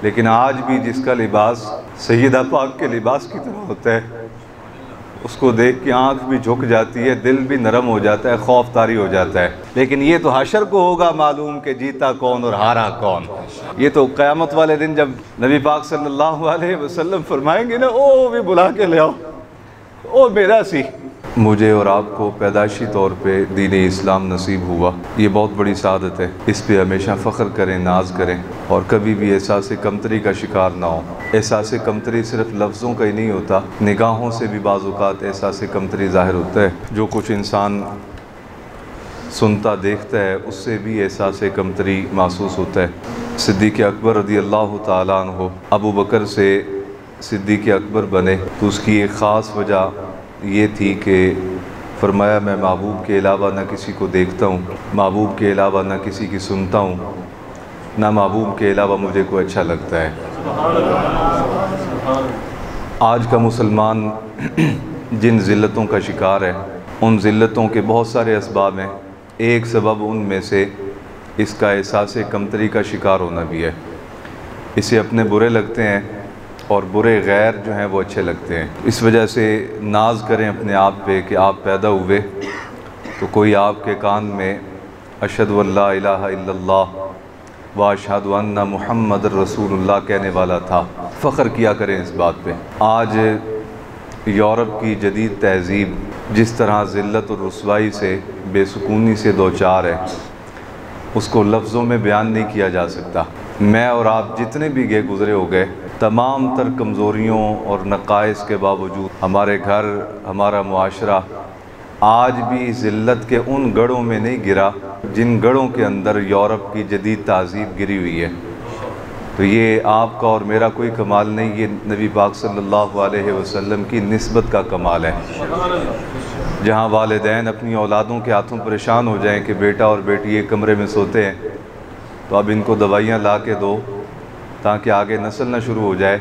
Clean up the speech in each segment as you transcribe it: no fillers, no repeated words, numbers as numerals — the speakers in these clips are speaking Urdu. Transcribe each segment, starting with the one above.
لیکن آج بھی جس کا لباس سیدہ پاک کے لباس کی طرح ہوتا ہے، اس کو دیکھ کے آنکھ بھی جھک جاتی ہے، دل بھی نرم ہو جاتا ہے، خوف طاری ہو جاتا ہے۔ لیکن یہ تو حشر کو ہوگا معلوم کہ جیتا کون اور ہارا کون۔ یہ تو قیامت والے دن جب نبی پاک صلی اللہ علیہ وسلم فرمائیں گے نا، او بھی بلا کے لے آؤ، او میرا سی۔ مجھے اور آپ کو پیدائشی طور پہ دین اسلام نصیب ہوا، یہ بہت بڑی سعادت ہے۔ اس پہ ہمیشہ فخر کریں، ناز کریں، اور کبھی بھی احساس کمتری کا شکار نہ ہو۔ احساس کمتری صرف لفظوں کا ہی نہیں ہوتا، نگاہوں سے بھی بعض اوقات احساس کمتری ظاہر ہوتا ہے۔ جو کچھ انسان سنتا دیکھتا ہے اس سے بھی احساس کمتری محسوس ہوتا ہے۔ صدیق اکبر رضی اللہ تعالیٰ عنہ ابو بکر سے صدیق اکبر بنے تو اس کی ایک خاص وجہ یہ تھی کہ فرمایا میں محبوب کے علاوہ نہ کسی کو دیکھتا ہوں، محبوب کے علاوہ نہ کسی کی سنتا ہوں، نہ محبوب کے علاوہ مجھے کوئی اچھا لگتا ہے۔ آج کا مسلمان جن ذلتوں کا شکار ہے، ان ذلتوں کے بہت سارے اسباب ہیں۔ ایک سبب ان میں سے اس کا احساس کمتری کا شکار ہونا بھی ہے۔ اسے اپنے برے لگتے ہیں اور برے غیر جو ہیں وہ اچھے لگتے ہیں۔ اس وجہ سے ناز کریں اپنے آپ پہ کہ آپ پیدا ہوئے تو کوئی آپ کے کان میں اشہد ان لا الہ الا اللہ واشہد ان محمد رسول اللہ کہنے والا تھا۔ فخر کیا کریں اس بات پہ۔ آج یورپ کی جدید تہذیب جس طرح ذلت اور رسوائی سے، بے سکونی سے دوچار ہے، اس کو لفظوں میں بیان نہیں کیا جا سکتا۔ میں اور آپ جتنے بھی گزرے ہو گئے، تمام تر کمزوریوں اور نقائص کے باوجود ہمارے گھر، ہمارا معاشرہ آج بھی ذلت کے ان گڑھوں میں نہیں گرا جن گڑھوں کے اندر یورپ کی جدید تہذیب گری ہوئی ہے۔ تو یہ آپ کا اور میرا کوئی کمال نہیں، یہ نبی پاک صلی اللہ علیہ وسلم کی نسبت کا کمال ہے۔ جہاں والدین اپنی اولادوں کے ہاتھوں پریشان ہو جائیں کہ بیٹا اور بیٹی ایک کمرے میں سوتے ہیں تو اب ان کو دوائیاں لا کے دو تاکہ آگے نسل نہ شروع ہو جائے،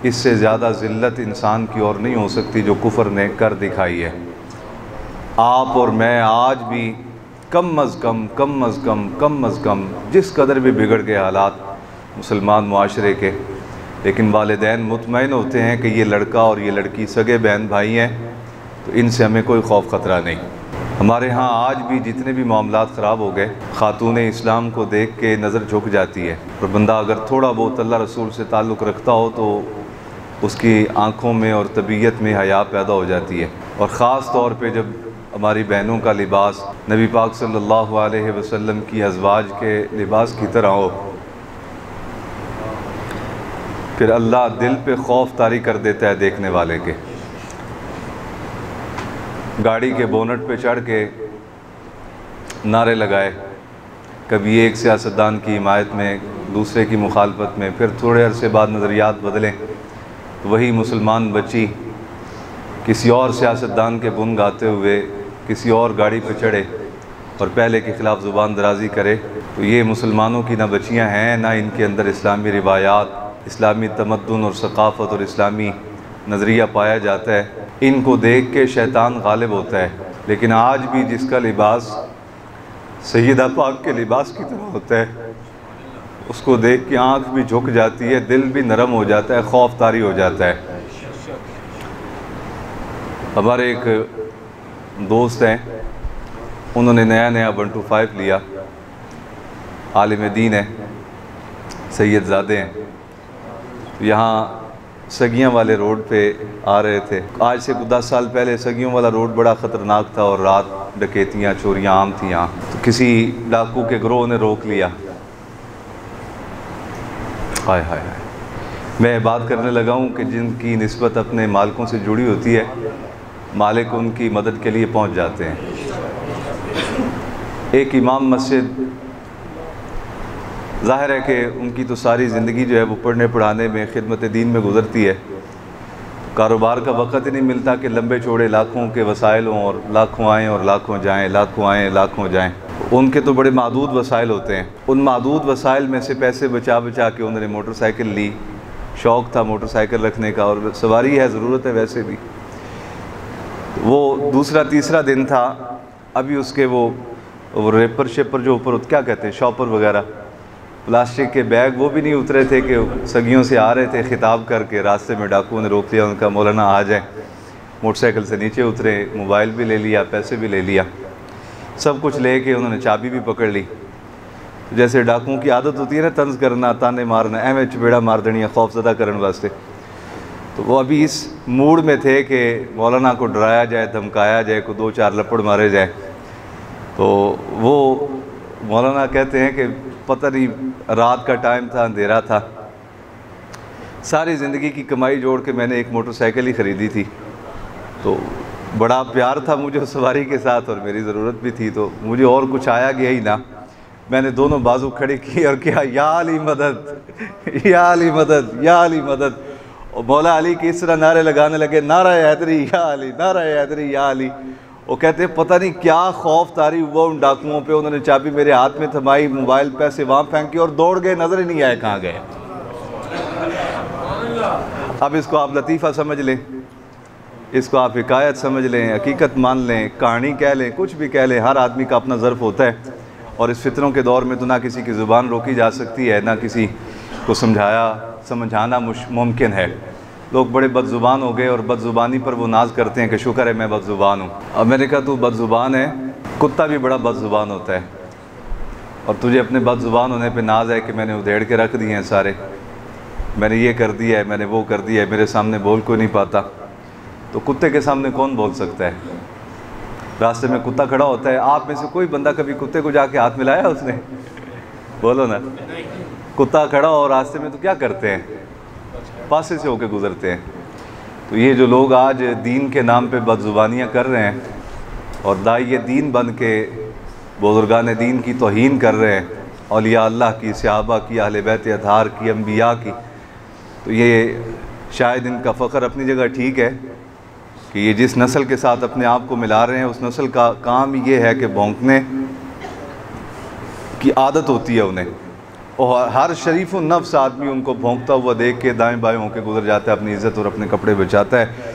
اس سے زیادہ ذلت انسان کی اور نہیں ہو سکتی جو کفر نے کر دکھائی ہے۔ آپ اور میں آج بھی کم از کم جس قدر بھی بگڑ گئے حالات مسلمان معاشرے کے، لیکن والدین مطمئن ہوتے ہیں کہ یہ لڑکا اور یہ لڑکی سگے بہن بھائی ہیں تو ان سے ہمیں کوئی خوف خطرہ نہیں۔ ہمارے ہاں آج بھی جتنے بھی معاملات خراب ہو گئے، خاتون اسلام کو دیکھ کے نظر جھک جاتی ہے، اور بندہ اگر تھوڑا بہت اللہ رسول سے تعلق رکھتا ہو تو اس کی آنکھوں میں اور طبیعت میں حیا پیدا ہو جاتی ہے۔ اور خاص طور پہ جب ہماری بہنوں کا لباس نبی پاک صلی اللہ علیہ وسلم کی ازواج کے لباس کی طرح ہو، پھر اللہ دل پہ خوف طاری کر دیتا ہے دیکھنے والے کے۔ گاڑی کے بونٹ پہ چڑھ کے نعرے لگائے، کبھی ایک سیاستدان کی حمایت میں، دوسرے کی مخالفت میں، پھر تھوڑے عرصے بعد نظریات بدلیں تو وہی مسلمان بچی کسی اور سیاستدان کے گن گاتے ہوئے کسی اور گاڑی پہ چڑھے اور پہلے کے خلاف زبان درازی کرے، تو یہ مسلمانوں کی نہ بچیاں ہیں، نہ ان کے اندر اسلامی روایات، اسلامی تمدن اور ثقافت اور اسلامی نظریہ پایا جاتا ہے۔ ان کو دیکھ کے شیطان غالب ہوتا ہے۔ لیکن آج بھی جس کا لباس سیدہ پاک کے لباس کی طرح ہوتا ہے، اس کو دیکھ کے آنکھ بھی جھک جاتی ہے، دل بھی نرم ہو جاتا ہے، خوف طاری ہو جاتا ہے۔ ہمارے ایک دوست ہیں، انہوں نے نیا 125 لیا، عالم دین ہے، سید زادے ہیں، یہاں سگیاں والے روڈ پہ آ رہے تھے۔ آج سے 10 سال پہلے سگیوں والا روڈ بڑا خطرناک تھا اور رات ڈکیتیاں چوریاں عام تھیں یہاں، تو کسی ڈاکو کے گروہ نے روک لیا۔ ہائے ہائے ہائے، میں بات کرنے لگا ہوں کہ جن کی نسبت اپنے مالکوں سے جڑی ہوتی ہے، مالک ان کی مدد کے لیے پہنچ جاتے ہیں۔ ایک امام مسجد، ظاہر ہے کہ ان کی تو ساری زندگی جو ہے وہ پڑھنے پڑھانے میں، خدمت دین میں گزرتی ہے، کاروبار کا وقت ہی نہیں ملتا کہ لمبے چوڑے لاکھوں کے وسائل ہوں اور لاکھوں آئیں اور لاکھوں جائیں، لاکھوں آئیں لاکھوں جائیں۔ ان کے تو بڑے محدود وسائل ہوتے ہیں، ان محدود وسائل میں سے پیسے بچا بچا کے انہوں نے موٹر سائیکل لی، شوق تھا موٹر سائیکل رکھنے کا، اور سواری ہے، ضرورت ہے ویسے بھی۔ وہ دوسرا تیسرا دن تھا، ابھی اس کے وہ ریپر شیپر جو اوپر کیا کہتے ہیں، شاپر وغیرہ، پلاسٹک کے بیگ وہ بھی نہیں اترے تھے کہ سگیوں سے آ رہے تھے خطاب کر کے، راستے میں ڈاکوؤں نے روک لیا، ان کا مولانا آ جائیں، موٹر سائیکل سے نیچے اترے، موبائل بھی لے لیا، پیسے بھی لے لیا، سب کچھ لے کے انہوں نے چابی بھی پکڑ لی۔ جیسے ڈاکوؤں کی عادت ہوتی ہے نا طنز کرنا، تانے مارنا، ایویں چپیڑا مار دینی خوف زدہ کرنے واسطے، تو وہ ابھی اس موڈ میں تھے کہ مولانا کو ڈرایا جائے، دھمکایا جائے، کو 2-4 لپڑ مارے جائے۔ تو وہ مولانا کہتے ہیں کہ پتہ نہیں رات کا ٹائم تھا، اندھیرا تھا، ساری زندگی کی کمائی جوڑ کے میں نے ایک موٹر سائیکل ہی خریدی تھی، تو بڑا پیار تھا مجھے اس سواری کے ساتھ اور میری ضرورت بھی تھی، تو مجھے اور کچھ آیا گیا ہی نہ، میں نے دونوں بازو کھڑے کیے اور کہا یا علی مدد، یا علی مدد، یا علی مدد، اور مولا علی کی اس طرح نعرے لگانے لگے، نعرہ حیدری یا علی، نعرہ حیدری یا علی۔ وہ کہتے ہیں پتہ نہیں کیا خوف طاری ہوا ان ڈاکوؤں پہ، انہوں نے چابی میرے ہاتھ میں تھمائی، موبائل پیسے وہاں پھینکی اور دوڑ گئے، نظر ہی نہیں آئے کہاں گئے۔ اب اس کو آپ لطیفہ سمجھ لیں، اس کو آپ حکایت سمجھ لیں، حقیقت مان لیں، کہانی کہہ لیں، کچھ بھی کہہ لیں، ہر آدمی کا اپنا ظرف ہوتا ہے، اور اس فتنوں کے دور میں تو نہ کسی کی زبان روکی جا سکتی ہے، نہ کسی کو سمجھانا ممکن ہے۔ لوگ بڑے بد زبان ہو گئے اور بد زبانی پر وہ ناز کرتے ہیں کہ شکر ہے میں بد زبان ہوں۔ اب میں نے کہا تو بد زبان ہے، کتا بھی بڑا بد زبان ہوتا ہے، اور تجھے اپنے بد زبان ہونے پہ ناز ہے کہ میں نے ادھیڑ کے رکھ دیے ہیں سارے، میں نے یہ کر دیا ہے، میں نے وہ کر دیا ہے، میرے سامنے بول کوئی نہیں پاتا۔ تو کتے کے سامنے کون بول سکتا ہے؟ راستے میں کتا کھڑا ہوتا ہے، آپ میں سے کوئی بندہ کبھی کتے کو جا کے ہاتھ ملایا اس نے؟ بولو نا، کتا کھڑا ہو راستے میں تو کیا کرتے ہیں؟ پاسے سے ہو کے گزرتے ہیں۔ تو یہ جو لوگ آج دین کے نام پہ بد زبانیاں کر رہے ہیں اور داعی دین بن کے بزرگان دین کی توہین کر رہے ہیں، اولیاء اللہ کی، صحابہ کی، اہل بیت اطہار کی، انبیاء کی، تو یہ شاید ان کا فخر اپنی جگہ ٹھیک ہے کہ یہ جس نسل کے ساتھ اپنے آپ کو ملا رہے ہیں اس نسل کا کام یہ ہے کہ بھونکنے کی عادت ہوتی ہے انہیں، اور ہر شریف النفس آدمی ان کو بھونکتا ہوا دیکھ کے دائیں بائیں ہو کے گزر جاتا ہے، اپنی عزت اور اپنے کپڑے بچاتا ہے۔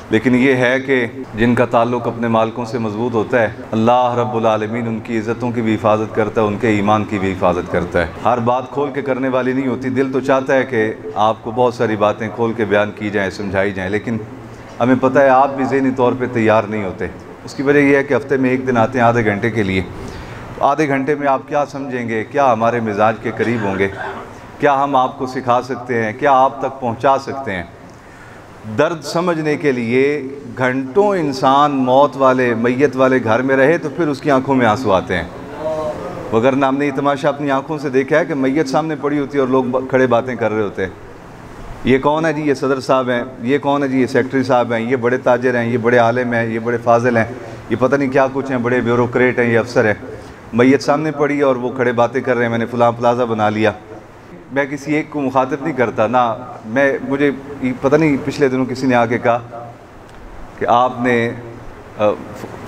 لیکن یہ ہے کہ جن کا تعلق اپنے مالکوں سے مضبوط ہوتا ہے، اللہ رب العالمین ان کی عزتوں کی بھی حفاظت کرتا ہے، ان کے ایمان کی بھی حفاظت کرتا ہے۔ ہر بات کھول کے کرنے والی نہیں ہوتی، دل تو چاہتا ہے کہ آپ کو بہت ساری باتیں کھول کے بیان کی جائیں، سمجھائی جائیں، لیکن ہمیں پتہ ہے آپ بھی ذہنی طور پہ تیار نہیں ہوتے۔ اس کی وجہ یہ ہے کہ ہفتے میں ایک دن آتے ہیں آدھے گھنٹے کے لیے، آدھے گھنٹے میں آپ کیا سمجھیں گے؟ کیا ہمارے مزاج کے قریب ہوں گے؟ کیا ہم آپ کو سکھا سکتے ہیں؟ کیا آپ تک پہنچا سکتے ہیں؟ درد سمجھنے کے لیے گھنٹوں انسان موت والے، میت والے گھر میں رہے تو پھر اس کی آنکھوں میں آنسو آتے ہیں، وگرنہ ہم نے یہ تماشا اپنی آنکھوں سے دیکھا ہے کہ میت سامنے پڑی ہوتی ہے اور لوگ کھڑے باتیں کر رہے ہوتے ہیں، یہ کون ہے جی؟ یہ صدر صاحب ہیں۔ یہ کون ہے جی؟ یہ سیکٹری صاحب ہیں۔ یہ بڑے تاجر ہیں، یہ بڑے عالم ہیں، یہ بڑے فاضل ہیں، یہ پتہ نہیں کیا کچھ ہیں، بڑے بیوروکریٹ ہیں، یہ افسر ہیں۔ میت سامنے پڑی اور وہ کھڑے باتیں کر رہے ہیں، میں نے فلاں پلازا بنا لیا۔ میں کسی ایک کو مخاطب نہیں کرتا نا، مجھے پتہ نہیں پچھلے دنوں کسی نے آ کے کہا کہ آپ نے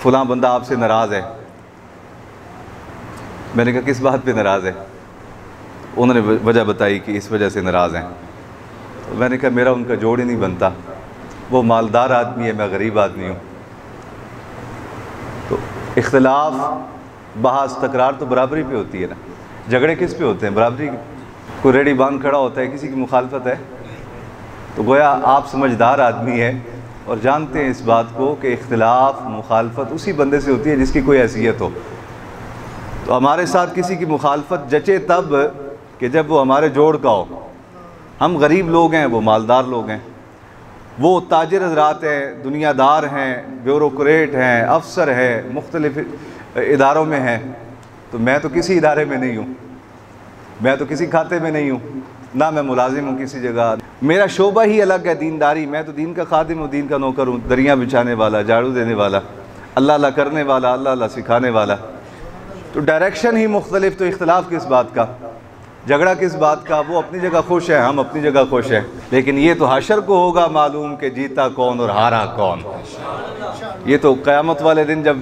فلاں بندہ آپ سے ناراض ہے۔ میں نے کہا کس بات پہ ناراض ہے؟ انہوں نے وجہ بتائی کہ اس وجہ سے ناراض ہیں۔ میں نے کہا میرا ان کا جوڑ ہی نہیں بنتا، وہ مالدار آدمی ہے، میں غریب آدمی ہوں۔ تو اختلاف بحث تکرار تو برابری پہ ہوتی ہے نا، جھگڑے کس پہ ہوتے ہیں؟ برابری۔ کوئی ریڑھی باندھ کھڑا ہوتا ہے، کسی کی مخالفت ہے تو گویا آپ سمجھدار آدمی ہیں اور جانتے ہیں اس بات کو کہ اختلاف مخالفت اسی بندے سے ہوتی ہے جس کی کوئی حیثیت ہو۔ تو ہمارے ساتھ کسی کی مخالفت جچے تب کہ جب وہ ہمارے جوڑ کا ہو۔ ہم غریب لوگ ہیں، وہ مالدار لوگ ہیں، وہ تاجر حضرات ہیں، دنیا دار ہیں، بیوروکریٹ ہیں، افسر ہیں، مختلف اداروں میں ہیں، تو میں تو کسی ادارے میں نہیں ہوں، میں تو کسی کھاتے میں نہیں ہوں، نہ میں ملازم ہوں کسی جگہ، میرا شعبہ ہی الگ ہے دینداری، میں تو دین کا خادم ہوں، دین کا نوکر ہوں، دریاں بچھانے والا، جھاڑو دینے والا، اللہ اللہ کرنے والا، اللہ اللہ سکھانے والا۔ تو ڈائریکشن ہی مختلف، تو اختلاف کس بات کا؟ جھگڑا کس بات کا؟ وہ اپنی جگہ خوش ہے، ہم اپنی جگہ خوش ہیں، لیکن یہ تو حشر کو ہوگا معلوم کہ جیتا کون اور ہارا کون۔ یہ تو قیامت والے دن جب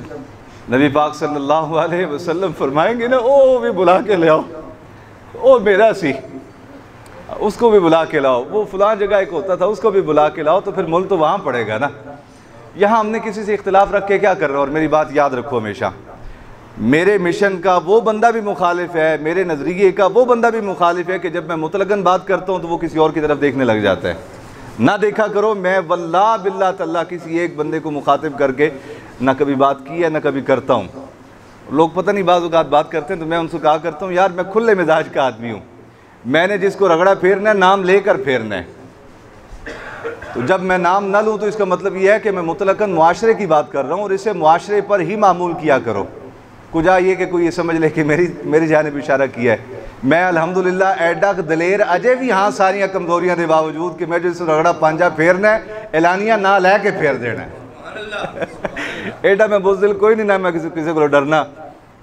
نبی پاک صلی اللہ علیہ وسلم فرمائیں گے نا، او بھی بلا کے لے آؤ، او میرا سی، اس کو بھی بلا کے لاؤ، وہ فلاں جگہ ایک ہوتا تھا اس کو بھی بلا کے لاؤ، تو پھر مل تو وہاں پڑے گا نا۔ یہاں ہم نے کسی سے اختلاف رکھ کے کیا کر رہے ہیں؟ اور میری بات یاد رکھو ہمیشہ، میرے مشن کا وہ بندہ بھی مخالف ہے، میرے نظریے کا وہ بندہ بھی مخالف ہے کہ جب میں مطلقاً بات کرتا ہوں تو وہ کسی اور کی طرف دیکھنے لگ جاتا ہے۔ نہ دیکھا کرو، میں واللہ باللہ تاللہ کسی ایک بندے کو مخاطب کر کے نہ کبھی بات کی ہے نہ کبھی کرتا ہوں۔ لوگ پتہ نہیں بعض اوقات بات کرتے ہیں تو میں ان سے کہا کرتا ہوں یار میں کھلے مزاج کا آدمی ہوں، میں نے جس کو رگڑا پھیرنا ہے نام لے کر پھیرنا ہے۔ تو جب میں نام نہ لوں تو اس کا مطلب یہ ہے کہ میں مطلقاً معاشرے کی بات کر رہا ہوں، اور اسے معاشرے پر ہی معمول کیا کرو۔ کجا یہ کہ کوئی یہ سمجھ لے کہ میری جانب اشارہ کیا ہے۔ میں الحمدللہ ایڈا دلیر اجے بھی ہاں ساریاں کمزوریاں دے باوجود کہ میں جس رگڑا پانجا پھیرنا ہے اعلانیہ نہ لے کے پھیر دینا ہے۔ ایڈا میں بزدل کوئی نہیں، نہ میں کسی کو ڈرنا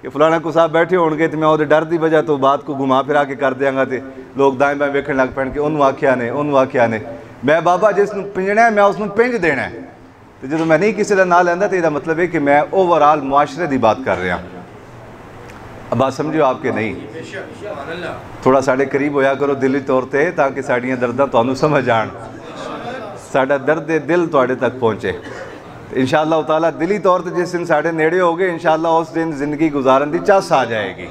کہ فلانا کو صاحب بیٹھے ہون گے تو میں وہ ڈر دی وجہ تو بات کو گھما پھرا کے کر دیاں گا تے لوگ دائیں بائیں ویکھن لگ پہن کے انہوں آکھیا نے میں بابا جس نوں پنجنا ہے میں اس نوں پنج دینا ہے۔ تو جدوں میں نہیں کسی دا نام لیندہ تو یہ مطلب ہے کہ میں اوورآل معاشرے دی بات کر رہا ہوں۔ اب بات سمجھو آپ کے نہیں، تھوڑا ساڑھے قریب ہویا کرو دلی طور تے تاکہ ساڑیاں درداں تو انہوں سمجھ آن، ساڑھا درد دل تو آڑے تک پہنچے۔ انشاءاللہ تعالیٰ دلی طور تے جس دن ساڑھے نیڑے ہوگے انشاءاللہ اس دن زندگی گزارن دی چاس آ جائے گی،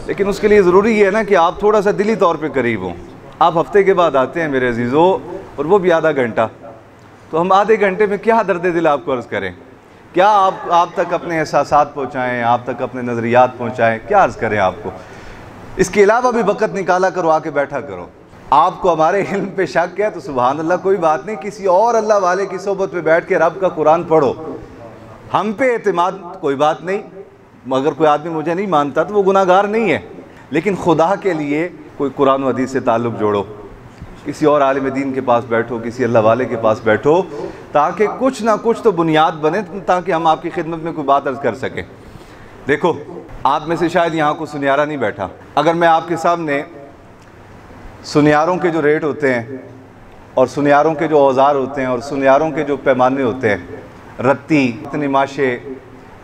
لیکن اس کے لیے ضروری یہ ہے نا کہ آپ تھوڑا سا دلی طور پہ قریب ہوں۔ آپ ہفتے کے بعد آتے ہیں میرے عزیزو، اور وہ بھی آدھا گھنٹہ، تو ہم آدھے گھنٹے میں کیا درد دل آپ کو عرض کریں، کیا آپ تک اپنے احساسات پہنچائیں، آپ تک اپنے نظریات پہنچائیں، کیا عرض کریں آپ کو۔ اس کے علاوہ بھی وقت نکالا کرو، آ کے بیٹھا کرو۔ آپ کو ہمارے علم پہ شک ہے تو سبحان اللہ کوئی بات نہیں، کسی اور اللہ والے کی صحبت پہ بیٹھ کے رب کا قرآن پڑھو۔ ہم پہ اعتماد کوئی بات نہیں، اگر کوئی آدمی مجھے نہیں مانتا تو وہ گناہ گار نہیں ہے، لیکن خدا کے لیے کوئی قرآن و حدیث سے تعلق جوڑو، کسی اور عالم دین کے پاس بیٹھو، کسی اللہ والے کے پاس بیٹھو، تاکہ کچھ نہ کچھ تو بنیاد بنے، تاکہ ہم آپ کی خدمت میں کوئی بات عرض کر سکیں۔ دیکھو آپ میں سے شاید یہاں کو سنیارہ نہیں بیٹھا، اگر میں آپ کے سامنے سنیاروں کے جو ریٹ ہوتے ہیں اور سنیاروں کے جو اوزار ہوتے ہیں اور سنیاروں کے جو پیمانے ہوتے ہیں، رتی، اتنے ماشے،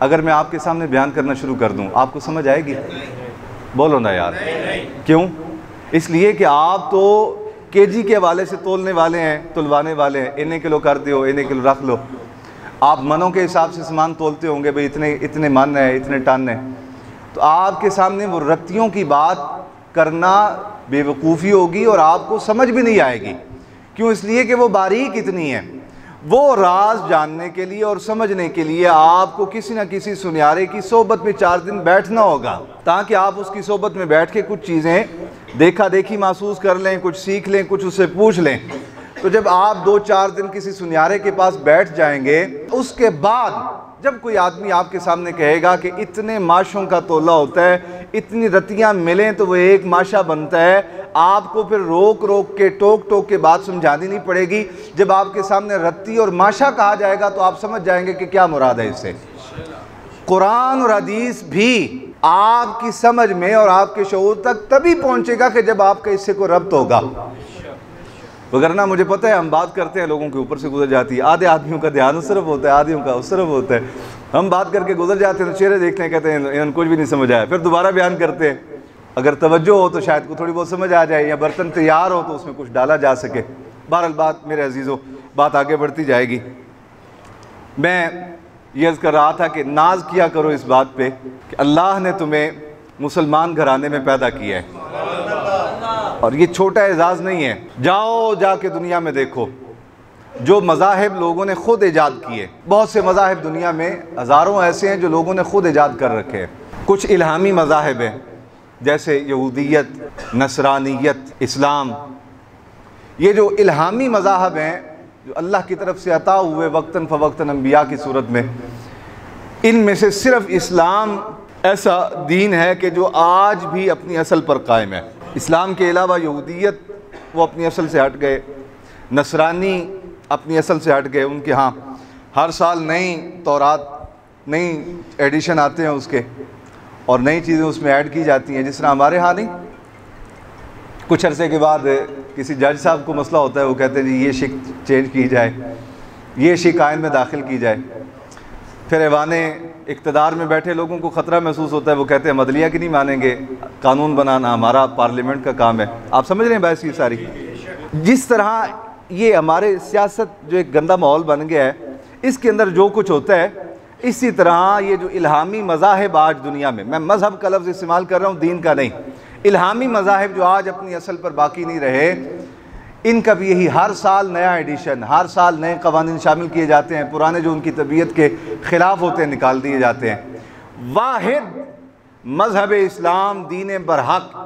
اگر میں آپ کے سامنے بیان کرنا شروع کر دوں آپ کو سمجھ آئے گی؟ بولو نا یار، کیوں؟ اس لیے کہ آپ تو کے جی کے حوالے سے تولنے والے ہیں، تلوانے والے ہیں، اتنے کلو کر دیو، اتنے کلو رکھ لو۔ آپ منوں کے حساب سے سامان تولتے ہوں گے، بھئی اتنے من ہے، اتنے ٹن ہے، تو آپ کے سامنے وہ رتیوں کی بات کرنا بے وقوفی ہوگی اور آپ کو سمجھ بھی نہیں آئے گی۔ کیوں؟ اس لیے کہ وہ باریک اتنی ہے۔ وہ راز جاننے کے لیے اور سمجھنے کے لیے آپ کو کسی نہ کسی سنیارے کی صحبت میں 4 دن بیٹھنا ہوگا، تاکہ آپ اس کی صحبت میں بیٹھ کے کچھ چیزیں دیکھا دیکھی محسوس کر لیں، کچھ سیکھ لیں، کچھ اس سے پوچھ لیں۔ تو جب آپ 2-4 دن کسی سنیارے کے پاس بیٹھ جائیں گے، اس کے بعد جب کوئی آدمی آپ کے سامنے کہے گا کہ اتنے ماشوں کا تولہ ہوتا ہے، اتنی رتیاں ملیں تو وہ ایک ماشا بنتا ہے، آپ کو پھر روک روک کے ٹوک ٹوک کے بات سمجھانی نہیں پڑے گی۔ جب آپ کے سامنے رتی اور ماشا کہا جائے گا تو آپ سمجھ جائیں گے کہ کیا مراد ہے اس سے۔ قرآن اور حدیث بھی آپ کی سمجھ میں اور آپ کے شعور تک تبھی پہنچے گا کہ جب آپ کا اس سے کوئی ربط ہوگا، وگرنہ مجھے پتہ ہے ہم بات کرتے ہیں لوگوں کے اوپر سے گزر جاتی ہے، آدھے آدمیوں کا دھیان اس طرف ہوتا ہے، آدھیوں کا اس طرف ہوتا ہے، ہم بات کر کے گزر جاتے ہیں تو چہرے دیکھتے ہیں، کہتے ہیں انہوں کچھ بھی نہیں سمجھ آیا، پھر دوبارہ بیان کرتے ہیں، اگر توجہ ہو تو شاید کو تھوڑی بہت سمجھ آ جائے، یا برتن تیار ہو تو اس میں کچھ ڈالا جا سکے۔ بہرحال بات میرے عزیزوں، بات آگے بڑھتی جائے گی۔ میں یہ عرض کر رہا تھا کہ ناز کیا کرو اس بات پہ کہ اللہ نے تمہیں مسلمان گھرانے میں پیدا کیا ہے، اور یہ چھوٹا اعزاز نہیں ہے۔ جاؤ جا کے دنیا میں دیکھو جو مذاہب لوگوں نے خود ایجاد کیے، بہت سے مذاہب دنیا میں ہزاروں ایسے ہیں جو لوگوں نے خود ایجاد کر رکھے ہیں۔ کچھ الہامی مذاہب ہیں جیسے یہودیت، نصرانیت، اسلام، یہ جو الہامی مذاہب ہیں جو اللہ کی طرف سے عطا ہوئے وقتاً فوقتاً انبیاء کی صورت میں، ان میں سے صرف اسلام ایسا دین ہے کہ جو آج بھی اپنی اصل پر قائم ہے۔ اسلام کے علاوہ یہودیت وہ اپنی اصل سے ہٹ گئے، نصرانی اپنی اصل سے ہٹ گئے، ان کے ہاں ہر سال نئی تورات، نئی ایڈیشن آتے ہیں اس کے، اور نئی چیزیں اس میں ایڈ کی جاتی ہیں، جس طرح ہمارے ہاں نہیں۔ کچھ عرصے کے بعد کسی جج صاحب کو مسئلہ ہوتا ہے، وہ کہتے ہیں جی یہ شک چینج کی جائے، یہ شک آئین میں داخل کی جائے، پھر ایوان اقتدار میں بیٹھے لوگوں کو خطرہ محسوس ہوتا ہے، وہ کہتے ہیں ہم عدلیہ کی نہیں مانیں گے، قانون بنانا ہمارا پارلیمنٹ کا کام ہے۔ آپ سمجھ رہے ہیں بحث یہ ساری؟ جس طرح یہ ہمارے سیاست جو ایک گندا ماحول بن گیا ہے، اس کے اندر جو کچھ ہوتا ہے اسی طرح یہ جو الہامی مذاہب آج دنیا میں مذہب کا لفظ استعمال کر رہا ہوں، دین کا نہیں، الہامی مذاہب جو آج اپنی اصل پر باقی نہیں رہے، ان کا بھی یہی ہر سال نیا ایڈیشن، ہر سال نئے قوانین شامل کیے جاتے ہیں، پرانے جو ان کی طبیعت کے خلاف ہوتے ہیں نکال دیے جاتے ہیں۔ واحد مذہب اسلام دین برحق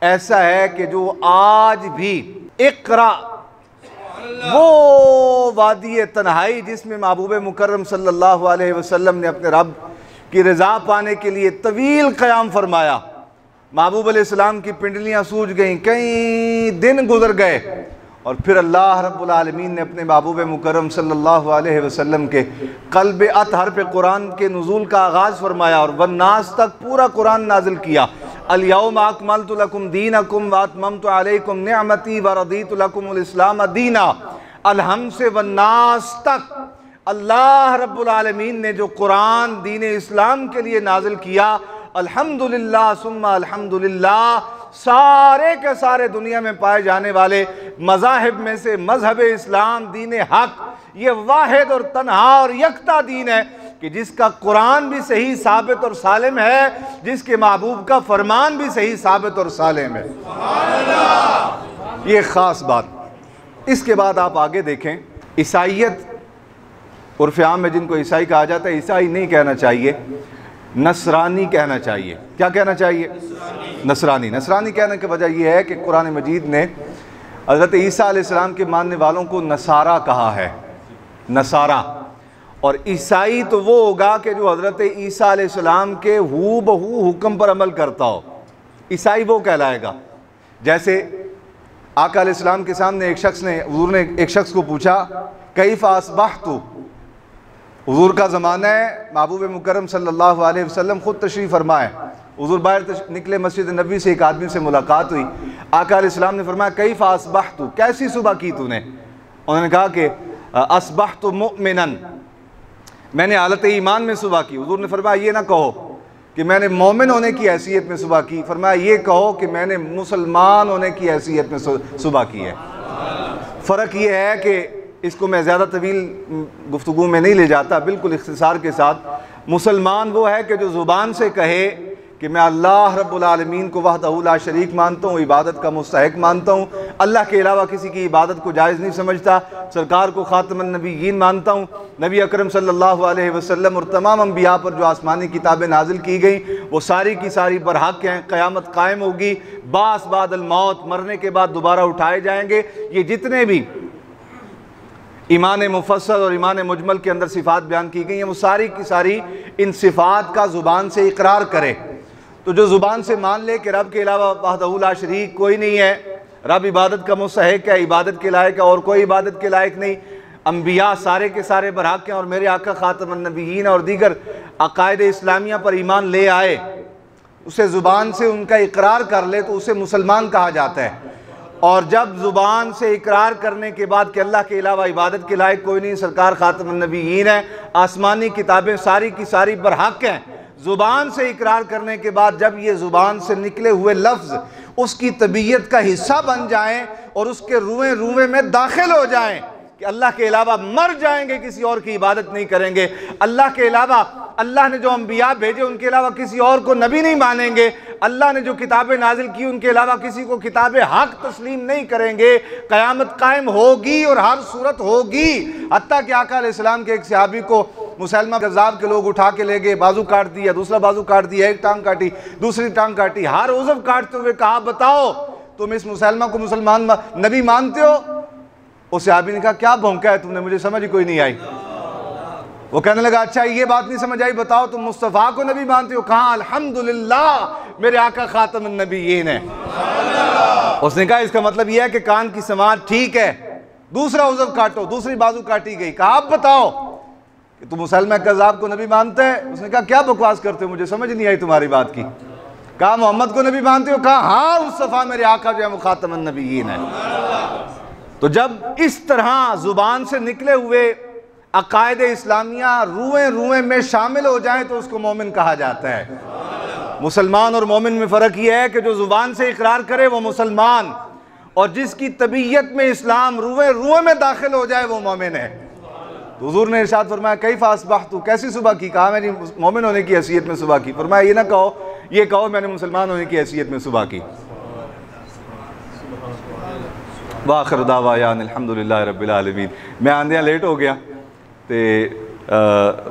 ایسا ہے کہ جو آج بھی اقرا، وہ وادی تنہائی جس میں محبوب مکرم صلی اللہ علیہ وسلم نے اپنے رب کی رضا پانے کے لیے طویل قیام فرمایا، محبوب علیہ السلام کی پنڈلیاں سوج گئیں، کئی دن گزر گئے، اور پھر اللہ رب العالمین نے اپنے محبوب مکرم صلی اللہ علیہ وسلم کے قلب اطہر پہ قرآن کے نزول کا آغاز فرمایا اور والناس تک پورا قرآن نازل کیا۔ الیوم اکملت لکم دینکم واتممت علیکم نعمتی ورضیت لکم الاسلام دینا۔ الحم سے والناس تک اللہ رب العالمین نے جو قرآن دین اسلام کے لیے نازل کیا، الحمدللہ ثم الحمدللہ، سارے کے سارے دنیا میں پائے جانے والے مذاہب میں سے مذہب اسلام دین حق یہ واحد اور تنہا اور یکتا دین ہے کہ جس کا قرآن بھی صحیح ثابت اور سالم ہے، جس کے محبوب کا فرمان بھی صحیح ثابت اور سالم ہے۔ یہ خاص بات۔ اس کے بعد آپ آگے دیکھیں، عیسائیت عرف عام میں جن کو عیسائی کہا جاتا ہے، عیسائی نہیں کہنا چاہیے، نصرانی کہنا چاہیے۔ کیا کہنا چاہیے؟ نصرانی۔ نصرانی کہنے کی وجہ یہ ہے کہ قرآن مجید نے حضرت عیسیٰ علیہ السلام کے ماننے والوں کو نصارہ کہا ہے، نصارہ، اور عیسائی تو وہ ہوگا کہ جو حضرت عیسیٰ علیہ السلام کے ہو بہو حکم پر عمل کرتا ہو، عیسائی وہ کہلائے گا۔ جیسے آقا علیہ السلام کے سامنے حضور نے ایک شخص کو پوچھا کیف اصبحت، حضور کا زمانہ ہے، محبوب مکرم صلی اللہ علیہ وسلم خود تشریف فرمائے، حضور باہر نکلے، مسجد نبوی سے ایک آدمی سے ملاقات ہوئی، آقا علیہ السلام نے فرمایا کیف اصبحت، کیسی صبح کی تو نے؟ انہوں نے کہا کہ اصبحت مؤمنا، میں نے حالت ایمان میں صبح کی۔ حضور نے فرمایا یہ نہ کہو کہ میں نے مومن ہونے کی حیثیت میں صبح کی، فرمایا یہ کہو کہ میں نے مسلمان ہونے کی حیثیت میں صبح کی ہے۔ فرق یہ ہے کہ اس کو میں زیادہ طویل گفتگو میں نہیں لے جاتا، بالکل اختصار کے ساتھ، مسلمان وہ ہے کہ جو زبان سے کہے کہ میں اللہ رب العالمین کو وحدہ لا شریک مانتا ہوں، عبادت کا مستحق مانتا ہوں، اللہ کے علاوہ کسی کی عبادت کو جائز نہیں سمجھتا، سرکار کو خاتم النبیین مانتا ہوں، نبی اکرم صلی اللہ علیہ وسلم اور تمام انبیاء پر جو آسمانی کتابیں نازل کی گئیں وہ ساری کی ساری برحق ہیں، قیامت قائم ہوگی، بعث بعد الموت، مرنے کے بعد دوبارہ اٹھائے جائیں گے۔ یہ جتنے بھی ایمان مفصل اور ایمان مجمل کے اندر صفات بیان کی گئی ہیں وہ ساری کی ساری ان صفات کا زبان سے اقرار کرے۔ تو جو زبان سے مان لے کہ رب کے علاوہ وحدہ لا شریک کوئی نہیں ہے، رب عبادت کا مستحق ہے، عبادت کے لائق ہے اور کوئی عبادت کے لائق نہیں، انبیاء سارے کے سارے برحق ہیں اور میرے آقا خاتم النبیین اور دیگر عقائد اسلامیہ پر ایمان لے آئے، اسے زبان سے ان کا اقرار کر لے تو اسے مسلمان کہا جاتا ہے۔ اور جب زبان سے اقرار کرنے کے بعد کہ اللہ کے علاوہ عبادت کے لائق کوئی نہیں، سرکار خاتم النبیین ہے، آسمانی کتابیں ساری کی ساری برحق ہیں، زبان سے اقرار کرنے کے بعد جب یہ زبان سے نکلے ہوئے لفظ اس کی طبیعت کا حصہ بن جائیں اور اس کے روئیں روئیں میں داخل ہو جائیں کہ اللہ کے علاوہ مر جائیں گے، کسی اور کی عبادت نہیں کریں گے، اللہ کے علاوہ اللہ نے جو انبیاء بھیجے ان کے علاوہ کسی اور کو نبی نہیں مانیں گے، اللہ نے جو کتابیں نازل کی ان کے علاوہ کسی کو کتاب حق تسلیم نہیں کریں گے، قیامت قائم ہوگی اور ہر صورت ہوگی۔ حتیٰ کہ آقا علیہ السلام کے ایک صحابی کو مسلمہ کذاب کے لوگ اٹھا کے لے گئے، بازو کاٹ دیا، دوسرا بازو کاٹ دیا، ایک ٹانگ کاٹی، دوسری ٹانگ کاٹی، ہر عضو کاٹتے ہوئے کہا بتاؤ تم اس مسلمہ کو مسلمان نبی مانتے ہو؟ اس صحابی نے کہا کیا بھونکا ہے تم نے، مجھے سمجھ کوئی نہیں آئی۔ وہ کہنے لگا اچھا یہ بات نہیں سمجھ آئی، بتاؤ تم مصطفیٰ کو نبی مانتے ہو؟ کہا الحمدللہ میرے آقا خاتم النبیین ہے۔ اس نے کہا اس کا مطلب یہ ہے کہ کان کی سماعت ٹھیک ہے، دوسرا عضو کاٹو، دوسری بازو کاٹی گئی۔ کہا اب بتاؤ کہ تم مسلمہ کذاب کو نبی مانتے ہیں؟ اس نے کہا کیا بکواس کرتے ہو، مجھے سمجھ نہیں آئی تمہاری بات کی۔ کہا محمد کو نبی مانتے ہو؟ کہا ہاں مصطفیٰ میرے آقا جو ہے وہ خاتم النبیین ہے۔ تو جب اس طرح زبان سے نکلے ہوئے عقائد اسلامیہ روئیں روئیں میں شامل ہو جائیں تو اس کو مومن کہا جاتا ہے۔ مسلمان اور مومن میں فرق یہ ہے کہ جو زبان سے اقرار کرے وہ مسلمان، اور جس کی طبیعت میں اسلام روئیں روئیں میں داخل ہو جائے وہ مومن ہے۔ تو حضور نے ارشاد فرمایا کیف اصبحت، کیسی صبح کی؟ کہا میں نے مومن ہونے کی حیثیت میں صبح کی۔ فرمایا یہ نہ کہو، یہ کہو میں نے مسلمان ہونے کی حیثیت میں صبح کی۔ وآخر دعوانا الحمدللہ رب العالمین۔ میں آندیاں لیٹ ہو گیا تے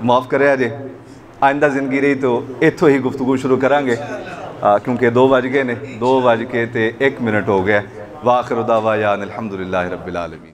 معاف کرے جے، آئندہ زندگی رہی تو اتھو ہی گفتگو شروع کریں گے، کیونکہ 2 بج گئے نے، 2 بج کے تے 1 منٹ ہو گیا۔ وآخر دعوانا الحمدللہ رب العالمین۔